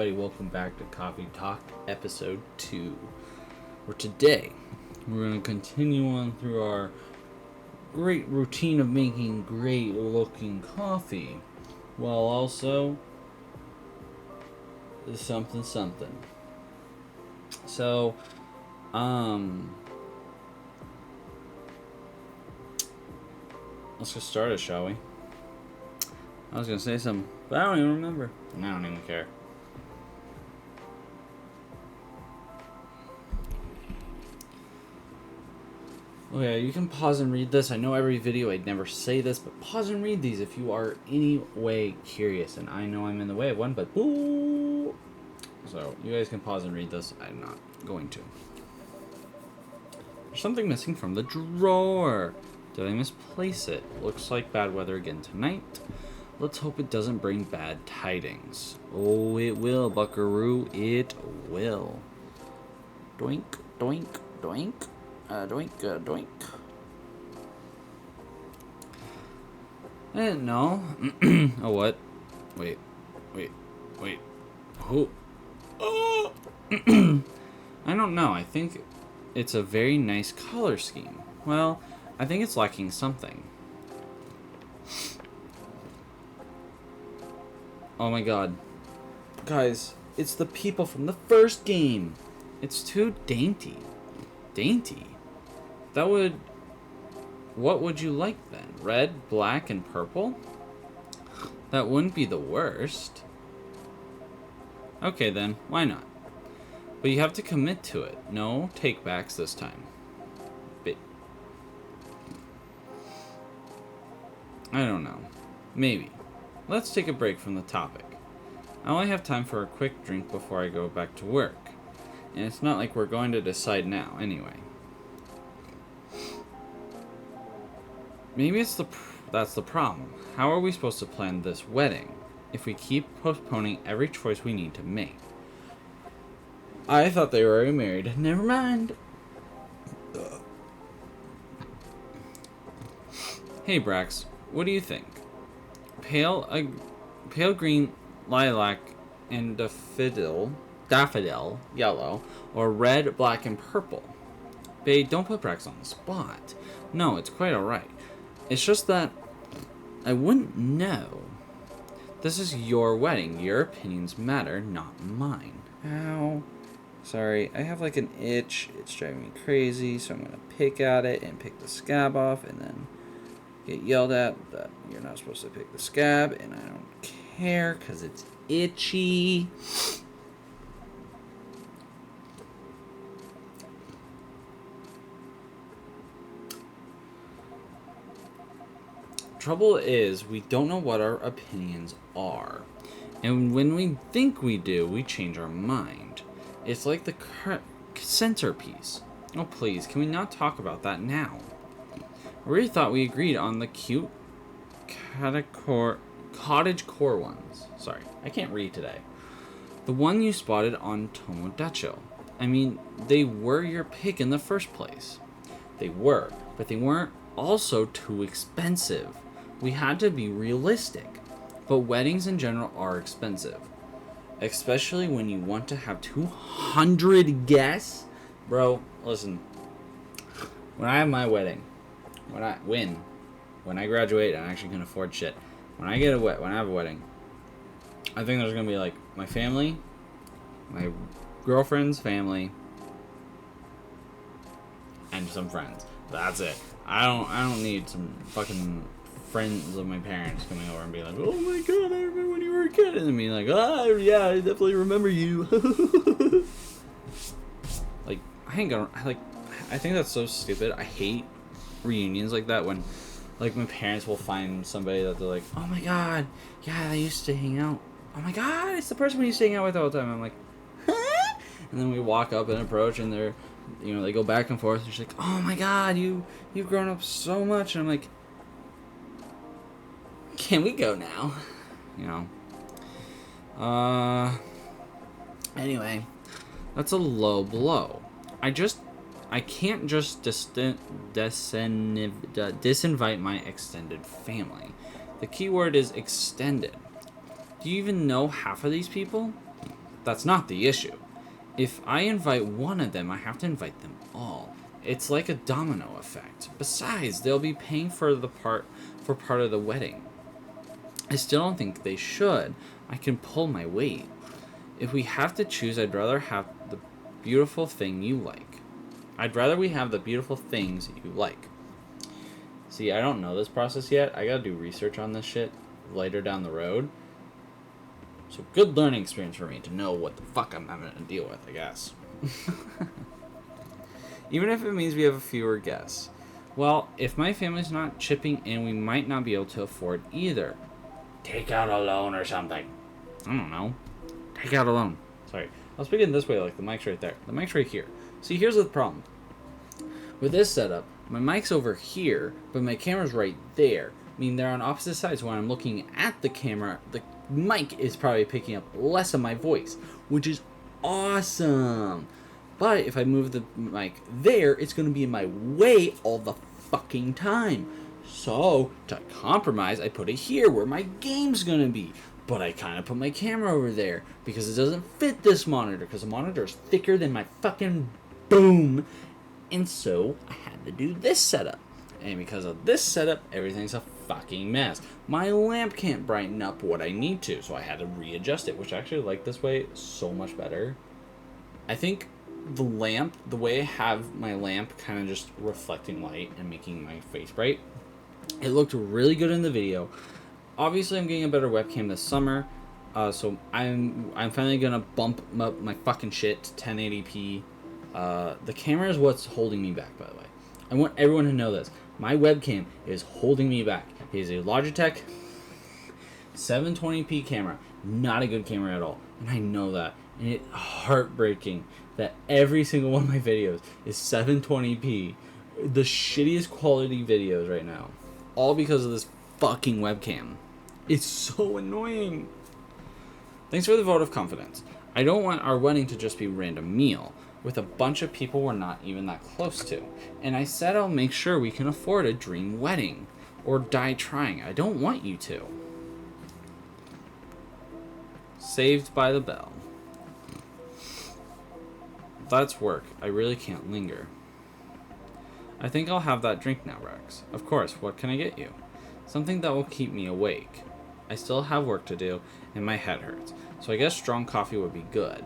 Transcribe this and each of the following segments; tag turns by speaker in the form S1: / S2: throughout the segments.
S1: everybody, welcome back to Coffee Talk episode 2, where today we're going to continue on through our great routine of making great looking coffee, while also something. So, let's get started, shall we? I was going to say something, but I don't even remember. And I don't even care. Okay, you can pause and read this. I know every video I'd never say this, but pause and read these if you are any way curious. And I know I'm in the way of one, but boo! So, you guys can pause and read this. I'm not going to. There's something missing from the drawer. Did I misplace it? Looks like bad weather again tonight. Let's hope it doesn't bring bad tidings. Oh, it will, buckaroo. It will. Doink, doink, doink. Doink, doink. I didn't know. Oh, what? Wait. Who? Oh! I don't know. I think it's a very nice color scheme. Well, I think it's lacking something. Oh my god. Guys, it's the people from the first game. It's too dainty. Dainty? What would you like then? Red, black, and purple? That wouldn't be the worst. Okay then, why not? But you have to commit to it. No takebacks this time. I don't know. Maybe. Let's take a break from the topic. I only have time for a quick drink before I go back to work. And it's not like we're going to decide now, anyway. Maybe that's the problem. How are we supposed to plan this wedding if we keep postponing every choice we need to make? I thought they were already married. Never mind. Hey, Brax, what do you think? Pale green, lilac, and daffodil, yellow, or red, black, and purple? Babe, don't put Brax on the spot. No, it's quite alright. It's just that I wouldn't know. This is your wedding. Your opinions matter, not mine. Ow. Sorry, I have like an itch. It's driving me crazy, so I'm going to pick at it and pick the scab off and then get yelled at that you're not supposed to pick the scab, and I don't care because it's itchy. Trouble is, we don't know what our opinions are. And when we think we do, we change our mind. It's like the centerpiece. Oh, please, can we not talk about that now? I really thought we agreed on the cute cottagecore ones. Sorry, I can't read today. The one you spotted on Tomodachi. I mean, they were your pick in the first place. They were, but they weren't also too expensive. We had to be realistic. But weddings in general are expensive. Especially when you want to have 200 guests. Bro, listen. When I have my wedding, when I graduate and I actually can afford shit. When I have a wedding, I think there's gonna be like my family, my girlfriend's family, and some friends. That's it. I don't need some fucking friends of my parents coming over and be like, oh my god, I remember when you were a kid, and me like, oh yeah, I definitely remember you. Like, I think that's so stupid. I hate reunions like that when, like, my parents will find somebody that they're like, oh my god, yeah, they used to hang out. Oh my god, it's the person we used to hang out with all the time. I'm like, huh? And then we walk up and approach, and they're, they go back and forth. And she's like, oh my god, you've grown up so much. And I'm like, can we go now? Anyway, that's a low blow. I can't just disinvite my extended family. The key word is extended. Do you even know half of these people? That's not the issue. If I invite one of them, I have to invite them all. It's like a domino effect. Besides, they'll be paying for part of the wedding. I still don't think they should. I can pull my weight. If we have to choose, I'd rather have the beautiful thing you like. I'd rather we have the beautiful things you like. See, I don't know this process yet. I gotta do research on this shit later down the road. So good learning experience for me to know what the fuck I'm having to deal with, I guess. Even if it means we have fewer guests. Well, if my family's not chipping in, we might not be able to afford either. Take out a loan or something. I don't know. Take out a loan. Sorry. I was speaking this way, like the mic's right there. The mic's right here. See, here's the problem. With this setup, my mic's over here, but my camera's right there. I mean, they're on opposite sides. When I'm looking at the camera, the mic is probably picking up less of my voice, which is awesome. But if I move the mic there, it's going to be in my way all the fucking time. So, to compromise, I put it here where my game's going to be. But I kind of put my camera over there because it doesn't fit this monitor, because the monitor is thicker than my fucking boom. And so, I had to do this setup. And because of this setup, everything's a fucking mess. My lamp can't brighten up what I need to, so I had to readjust it, which I actually like this way so much better. I think the lamp, the way I have my lamp kind of just reflecting light and making my face bright, it looked really good in the video. Obviously, I'm getting a better webcam this summer, so I'm finally gonna bump up my fucking shit to 1080p. The camera is what's holding me back, by the way. I want everyone to know this. My webcam is holding me back. It is a Logitech 720p camera. Not a good camera at all. And I know that. And it's heartbreaking that every single one of my videos is 720p. The shittiest quality videos right now. All because of this fucking webcam. It's so annoying. Thanks for the vote of confidence. I don't want our wedding to just be a random meal with a bunch of people we're not even that close to. And I said I'll make sure we can afford a dream wedding. Or die trying. I don't want you to. Saved by the bell. That's work. I really can't linger. I think I'll have that drink now, Rex. Of course, what can I get you? Something that will keep me awake. I still have work to do, and my head hurts. So I guess strong coffee would be good.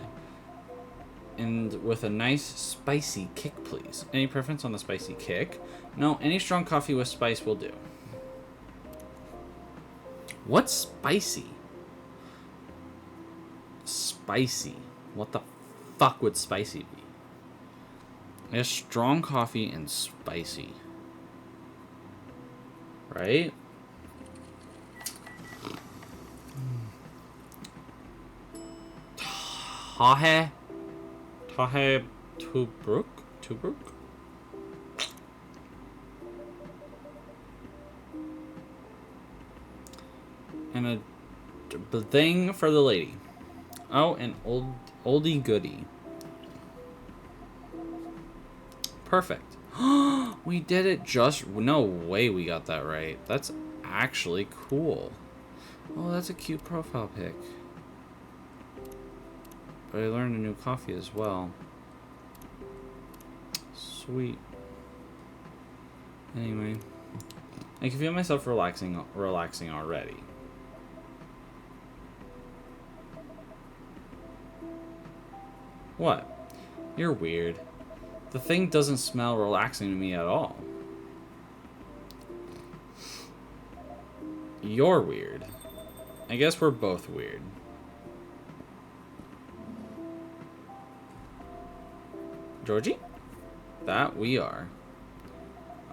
S1: And with a nice spicy kick, please. Any preference on the spicy kick? No, any strong coffee with spice will do. What's spicy? Spicy. What the fuck would spicy be? I guess strong coffee and spicy. Right? Tahe Tobruk? And a thing for the lady. Oh, an oldie goodie. Perfect. We did it just... No way we got that right. That's actually cool. Oh, that's a cute profile pic. But I learned a new coffee as well. Sweet. Anyway. I can feel myself relaxing already. What? You're weird. The thing doesn't smell relaxing to me at all. You're weird. I guess we're both weird. Georgie? That we are.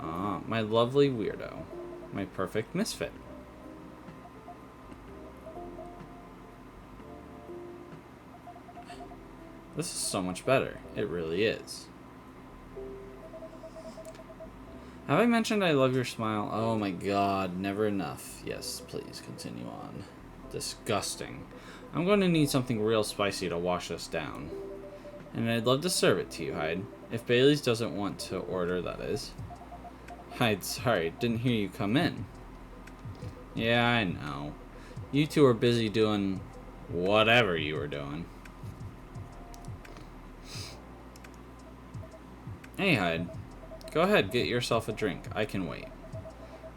S1: Ah, my lovely weirdo. My perfect misfit. This is so much better. It really is. Have I mentioned I love your smile? Oh my god, never enough. Yes, please continue on. Disgusting. I'm going to need something real spicy to wash this down. And I'd love to serve it to you, Hyde. If Bailey's doesn't want to order, that is. Hyde, sorry, didn't hear you come in. Yeah, I know. You two were busy doing whatever you were doing. Hey, Hyde. Go ahead, get yourself a drink. I can wait.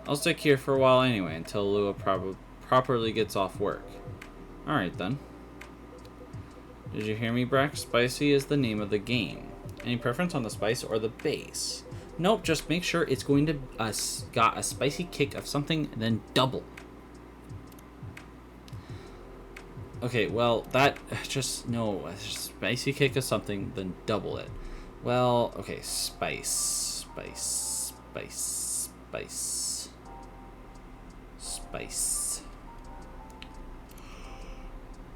S1: I'll stick here for a while anyway until Lua properly gets off work. Alright then. Did you hear me, Brax? Spicy is the name of the game. Any preference on the spice or the base? Nope, just make sure it's going to got a spicy kick of something, then double. Okay, well, that just no, a spicy kick of something, then double it. Well, okay, spice.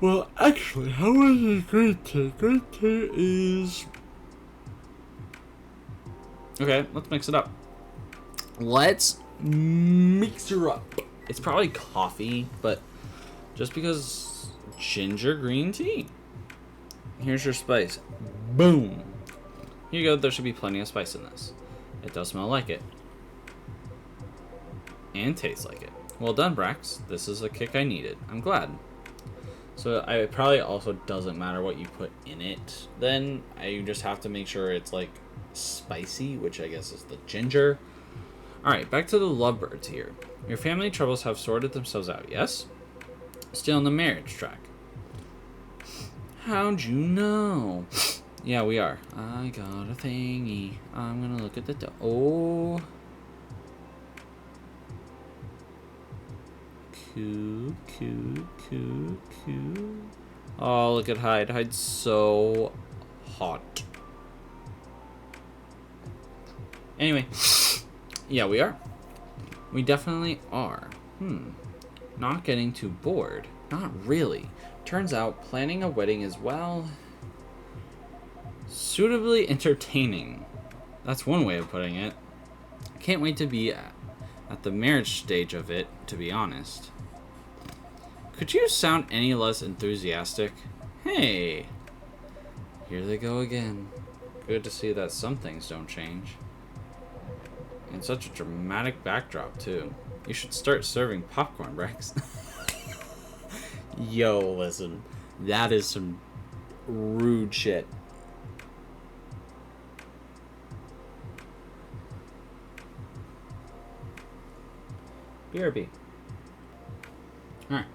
S1: Well, actually, how much is green tea? Green tea is... Okay, let's mix it up. Let's mix her up. It's probably coffee, but just because ginger green tea. Here's your spice. Boom. Here you go. There should be plenty of spice in this. It does smell like it. And tastes like it. Well done, Brax. This is a kick I needed. I'm glad. So it probably also doesn't matter what you put in it. Then you just have to make sure it's like spicy, which I guess is the ginger. Alright, back to the lovebirds here. Your family troubles have sorted themselves out, yes? Still on the marriage track. How'd you know? Yeah, we are. I got a thingy. I'm gonna look at the oh. Cute. Oh, look at Hyde. Hyde's so hot. Anyway, yeah, we are. We definitely are. Not getting too bored. Not really. Turns out planning a wedding is, well, suitably entertaining. That's one way of putting it. I can't wait to be at the marriage stage of it, to be honest. Could you sound any less enthusiastic? Hey! Here they go again. Good to see that some things don't change. And such a dramatic backdrop, too. You should start serving popcorn, Rex. Yo, listen. That is some rude shit. BRB. Alright.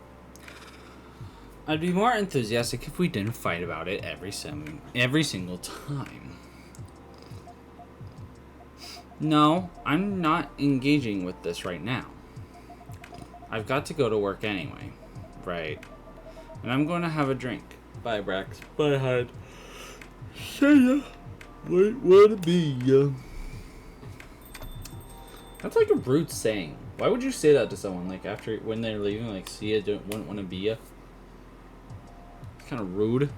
S1: I'd be more enthusiastic if we didn't fight about it every single time. No, I'm not engaging with this right now. I've got to go to work anyway. Right. And I'm going to have a drink. Bye, Brax. Bye, Hyde. See ya. Wait, wanna be ya? That's like a rude saying. Why would you say that to someone, like, after, when they're leaving, like, see ya, wouldn't want to be ya? It's kind of rude.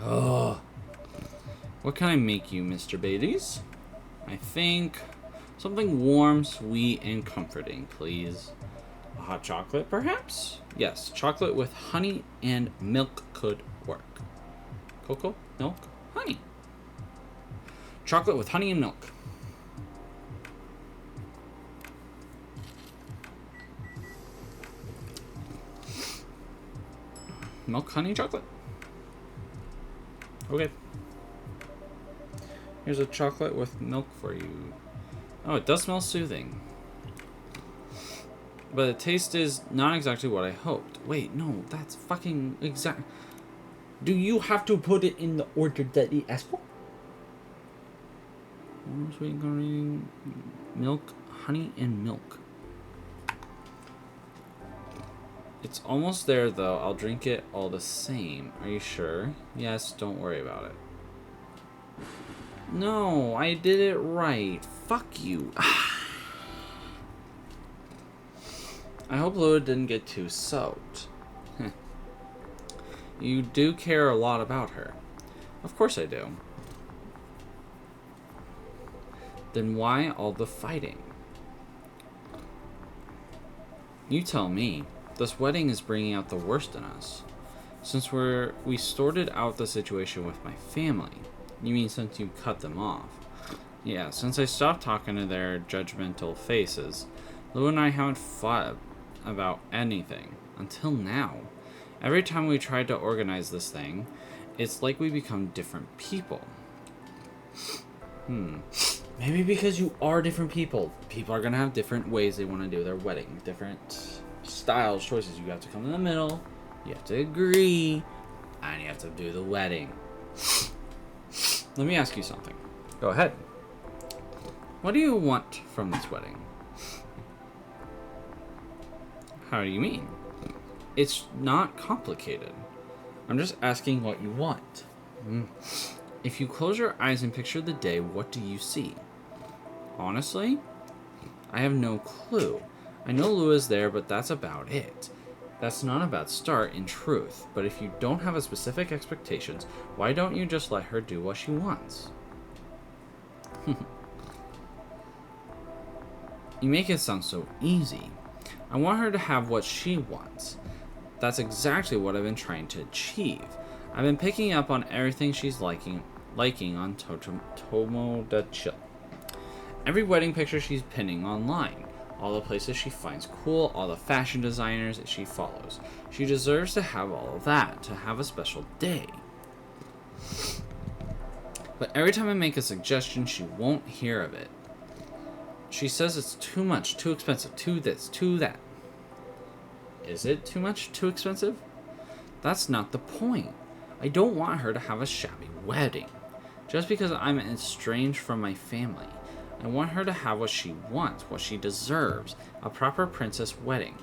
S1: Ugh. What can I make you, Mr. Baileys? I think something warm, sweet, and comforting, please. A hot chocolate, perhaps? Yes, chocolate with honey and milk could work. Cocoa, milk, honey. Chocolate with honey and milk. Milk, honey, chocolate. Okay. Here's a chocolate with milk for you. Oh, it does smell soothing. But the taste is not exactly what I hoped. Wait, no, that's fucking exact. Do you have to put it in the order that he asked for? Sweet green milk, honey, and milk. It's almost there, though. I'll drink it all the same. Are you sure? Yes, don't worry about it. No, I did it right. Fuck you. I hope Lua didn't get too soaked. You do care a lot about her. Of course I do. Then why all the fighting? You tell me. This wedding is bringing out the worst in us. Since we sorted out the situation with my family. You mean since you cut them off? Yeah, since I stopped talking to their judgmental faces, Lou and I haven't fought about anything. Until now. Every time we tried to organize this thing, it's like we become different people. Maybe because you are different people. People are gonna have different ways they want to do their wedding, different styles, choices. You have to come in the middle. You have to agree, and you have to do the wedding. Let me ask you something.
S2: Go ahead.
S1: What do you want from this wedding? How do you mean? It's not complicated. I'm just asking what you want. If you close your eyes and picture the day, what do you see? Honestly, I have no clue. I know Lua is there, but that's about it. That's not a bad start, in truth. But if you don't have a specific expectations, why don't you just let her do what she wants? You make it sound so easy. I want her to have what she wants. That's exactly what I've been trying to achieve. I've been picking up on everything she's liking on Tomodachi. Every wedding picture she's pinning online. All the places she finds cool, all the fashion designers that she follows. She deserves to have all of that, to have a special day. But every time I make a suggestion, she won't hear of it. She says it's too much, too expensive, too this, too that. Is it too much, too expensive? That's not the point. I don't want her to have a shabby wedding. Just because I'm estranged from my family. I want her to have what she wants, what she deserves. A proper princess wedding.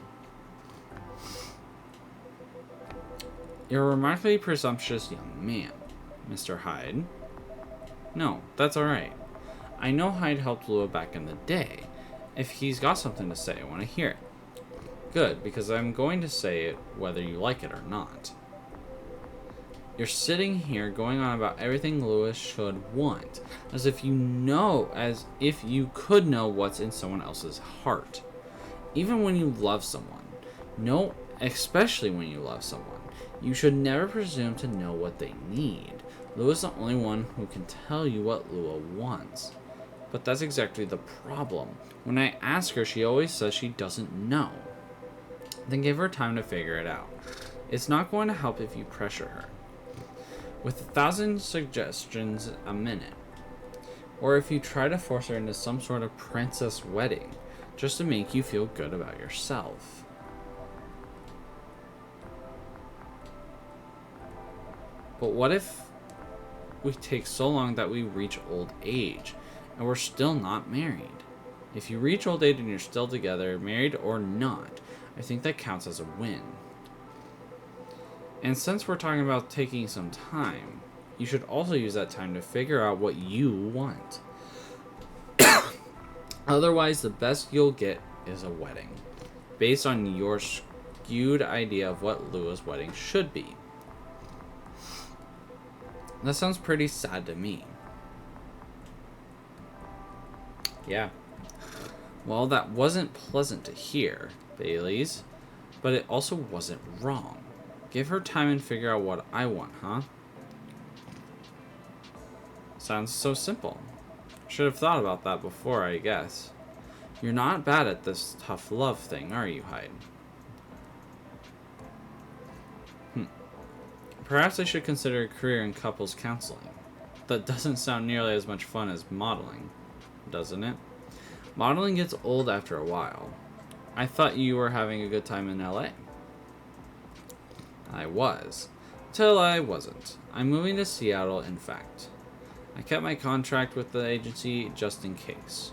S1: You're a remarkably presumptuous young man, Mr. Hyde. No, that's alright. I know Hyde helped Lua back in the day. If he's got something to say, I want to hear it. Good, because I'm going to say it whether you like it or not. You're sitting here going on about everything Lua should want, as if you could know what's in someone else's heart. Even when you love someone, especially when you love someone, you should never presume to know what they need. Lua's the only one who can tell you what Lua wants. But that's exactly the problem. When I ask her, she always says she doesn't know. Then give her time to figure it out. It's not going to help if you pressure her with 1,000 suggestions a minute, or if you try to force her into some sort of princess wedding just to make you feel good about yourself. But what if we take so long that we reach old age and we're still not married? If you reach old age and you're still together, married or not, I think that counts as a win. And since we're talking about taking some time, you should also use that time to figure out what you want. Otherwise, the best you'll get is a wedding, based on your skewed idea of what Lua's wedding should be. That sounds pretty sad to me. Yeah. Well, that wasn't pleasant to hear, Baileys, but it also wasn't wrong. Give her time and figure out what I want, huh? Sounds so simple. Should have thought about that before, I guess. You're not bad at this tough love thing, are you, Hyde? Perhaps I should consider a career in couples counseling. That doesn't sound nearly as much fun as modeling, doesn't it? Modeling gets old after a while. I thought you were having a good time in LA. I was. Till I wasn't. I'm moving to Seattle, in fact. I kept my contract with the agency just in case.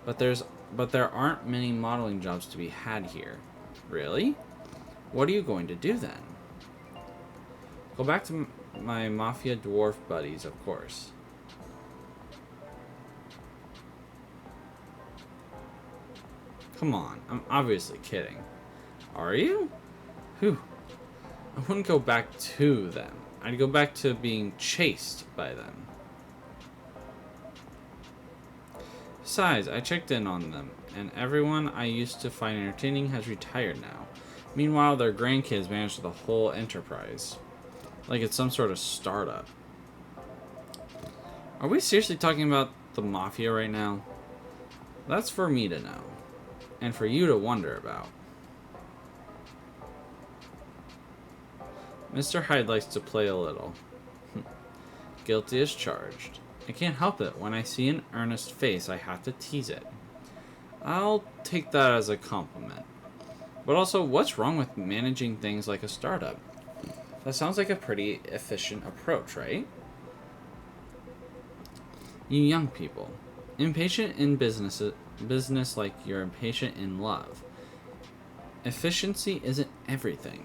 S1: But there aren't many modeling jobs to be had here. Really? What are you going to do then? Go back to my mafia dwarf buddies, of course. Come on, I'm obviously kidding. Are you? Whew. I wouldn't go back to them. I'd go back to being chased by them. Besides, I checked in on them, and everyone I used to find entertaining has retired now. Meanwhile, their grandkids manage the whole enterprise. Like it's some sort of startup. Are we seriously talking about the mafia right now? That's for me to know. And for you to wonder about. Mr. Hyde likes to play a little. Guilty as charged. I can't help it. When I see an earnest face, I have to tease it. I'll take that as a compliment. But also, what's wrong with managing things like a startup? That sounds like a pretty efficient approach, right? You young people. Impatient in business like you're impatient in love. Efficiency isn't everything.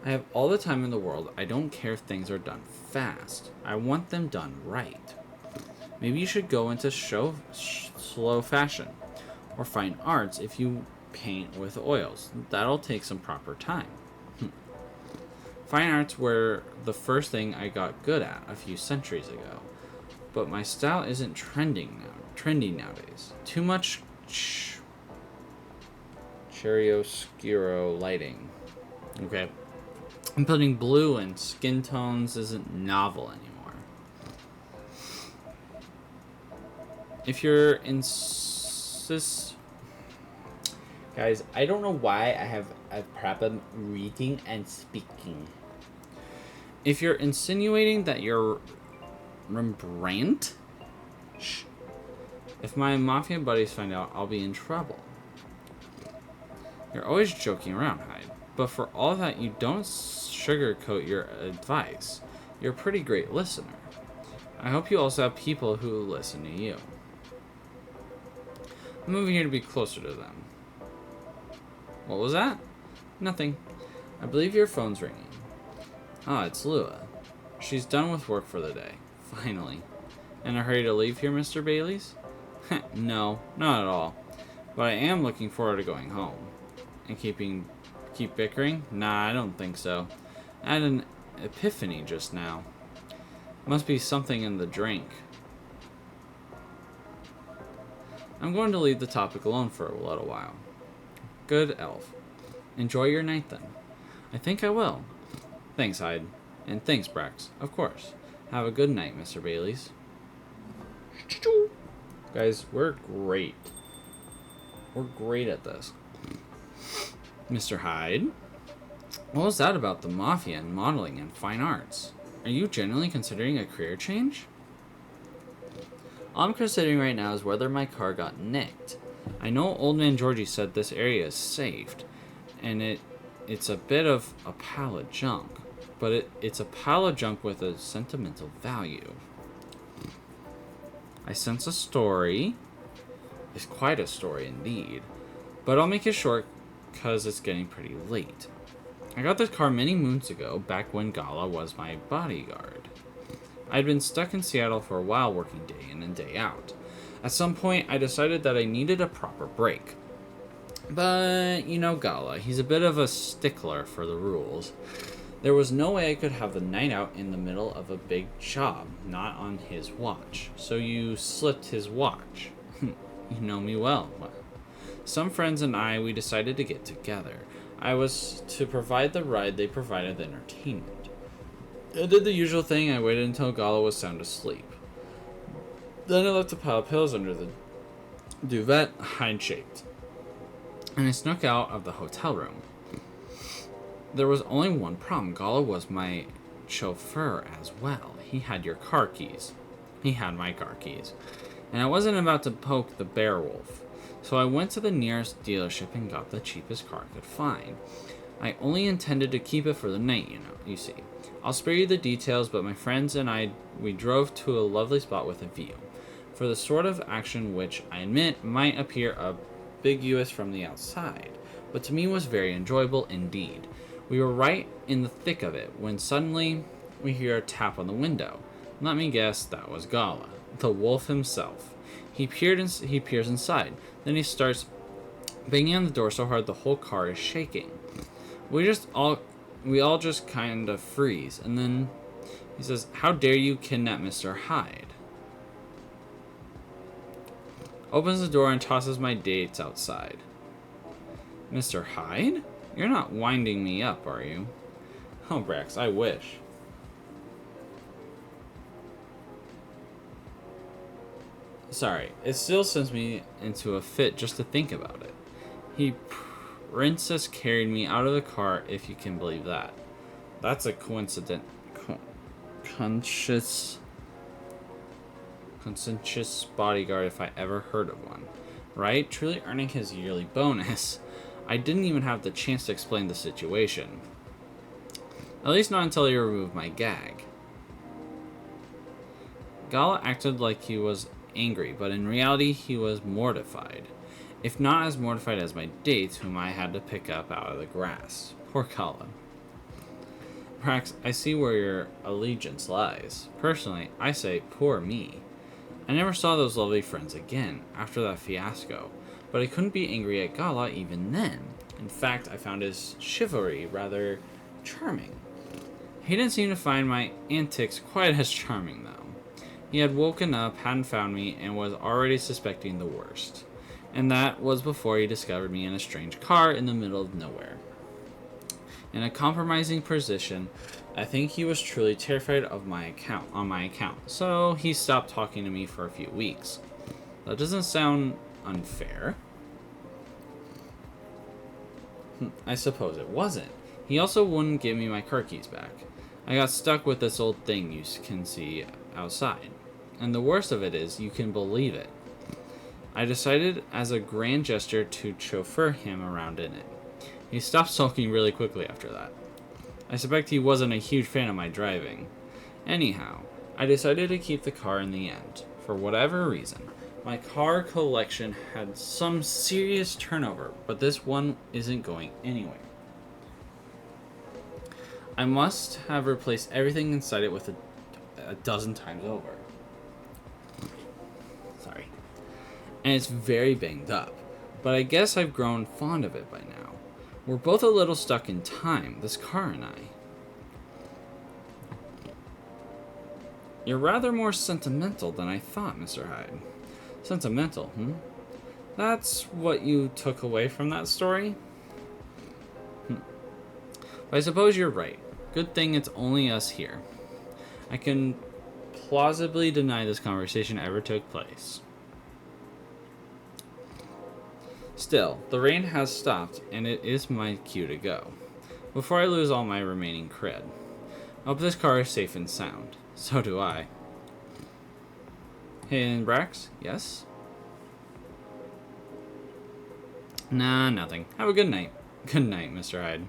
S1: I have all the time in the world. I don't care if things are done fast. I want them done right. Maybe you should go into slow fashion. Or fine arts if you paint with oils. That'll take some proper time. Fine arts were the first thing I got good at a few centuries ago. But my style isn't trendy nowadays. Too much chiaroscuro lighting. Okay. And putting blue and skin tones isn't novel anymore. If you're Guys, I don't know why I have a problem reading and speaking. If you're insinuating that you're Rembrandt? Shh. If my mafia buddies find out, I'll be in trouble. You're always joking around, Hyde. But for all that, you don't sugarcoat your advice. You're a pretty great listener. I hope you also have people who listen to you. I'm moving here to be closer to them. What was that? Nothing. I believe your phone's ringing. Ah, it's Lua. She's done with work for the day. Finally. In a hurry to leave here, Mr. Baileys? No, not at all. But I am looking forward to going home. And keep bickering? Nah, I don't think so. I had an epiphany just now. Must be something in the drink. I'm going to leave the topic alone for a little while. Good elf. Enjoy your night then. I think I will. Thanks, Hyde. And thanks, Brax. Of course. Have a good night, Mr. Baileys. Guys, we're great. We're great at this. Mr. Hyde? What was that about the mafia and modeling and fine arts? Are you genuinely considering a career change? All I'm considering right now is whether my car got nicked. I know Old Man Georgie said this area is saved, and it's a bit of a pile of junk, but it's a pile of junk with a sentimental value. I sense a story. It's quite a story indeed, but I'll make it short because it's getting pretty late. I got this car many moons ago, back when Gala was my bodyguard. I'd been stuck in Seattle for a while working day in and day out. At some point, I decided that I needed a proper break. But, you know Gala, he's a bit of a stickler for the rules. There was no way I could have a night out in the middle of a big job, not on his watch. So you slipped his watch. You know me well. Some friends and we decided to get together. I was to provide the ride, they provided the entertainment. I did the usual thing, I waited until Gala was sound asleep. Then I left a pile of pillows under the duvet, Hyde-shaped. And I snuck out of the hotel room. There was only one problem. Gala was my chauffeur as well. He had your car keys. He had my car keys. And I wasn't about to poke the bear wolf. So I went to the nearest dealership and got the cheapest car I could find. I only intended to keep it for the night, you see. I'll spare you the details, but my friends and we drove to a lovely spot with a view. For the sort of action which, I admit, might appear ambiguous from the outside, but to me was very enjoyable indeed. We were right in the thick of it, when suddenly we hear a tap on the window. Let me guess, that was Gala, the wolf himself. He peers inside, then he starts banging on the door so hard the whole car is shaking. We all just kind of freeze, and then he says, "How dare you kidnap Mr. Hyde?" Opens the door and tosses my dates outside. Mr. Hyde? You're not winding me up, are you? Oh, Brax, I wish. Sorry, it still sends me into a fit just to think about it. He princess carried me out of the car, if you can believe that. That's a coincidence. conscientious bodyguard if I ever heard of one. Right? Truly earning his yearly bonus. I didn't even have the chance to explain the situation. At least not until he removed my gag. Gala acted like he was angry, but in reality he was mortified. If not as mortified as my dates, whom I had to pick up out of the grass. Poor Gala. Brax, I see where your allegiance lies. Personally, I say, poor me. I never saw those lovely friends again, after that fiasco, but I couldn't be angry at Gala even then. In fact, I found his chivalry rather charming. He didn't seem to find my antics quite as charming, though. He had woken up, hadn't found me, and was already suspecting the worst. And that was before he discovered me in a strange car in the middle of nowhere. In a compromising position, I think he was truly terrified of my account, so he stopped talking to me for a few weeks. That doesn't sound unfair. I suppose it wasn't. He also wouldn't give me my car keys back. I got stuck with this old thing you can see outside. And the worst of it is, you can believe it. I decided as a grand gesture to chauffeur him around in it. He stopped sulking really quickly after that. I suspect he wasn't a huge fan of my driving. Anyhow, I decided to keep the car in the end. For whatever reason, my car collection had some serious turnover, but this one isn't going anywhere. I must have replaced everything inside it with a dozen times over. Sorry. And it's very banged up, but I guess I've grown fond of it by now. We're both a little stuck in time, this car and I. You're rather more sentimental than I thought, Mr. Hyde. Sentimental, That's what you took away from that story? But I suppose you're right. Good thing it's only us here. I can plausibly deny this conversation ever took place. Still, the rain has stopped, and it is my cue to go. Before I lose all my remaining cred. I hope this car is safe and sound. So do I. Hey, and Brax? Yes? Nah, nothing. Have a good night. Good night, Mr. Hyde.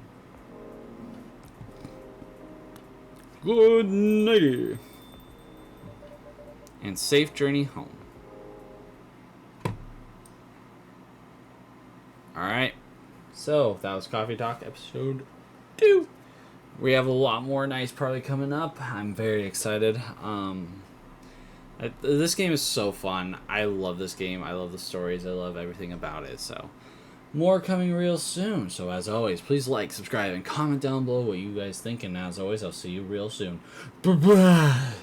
S1: Good night. And safe journey home. Alright. So, that was Coffee Talk episode 2. We have a lot more nights probably coming up. I'm very excited. This game is so fun. I love this game. I love the stories. I love everything about it. So, more coming real soon. So, as always, please like, subscribe, and comment down below what you guys think. And as always, I'll see you real soon. Bye-bye.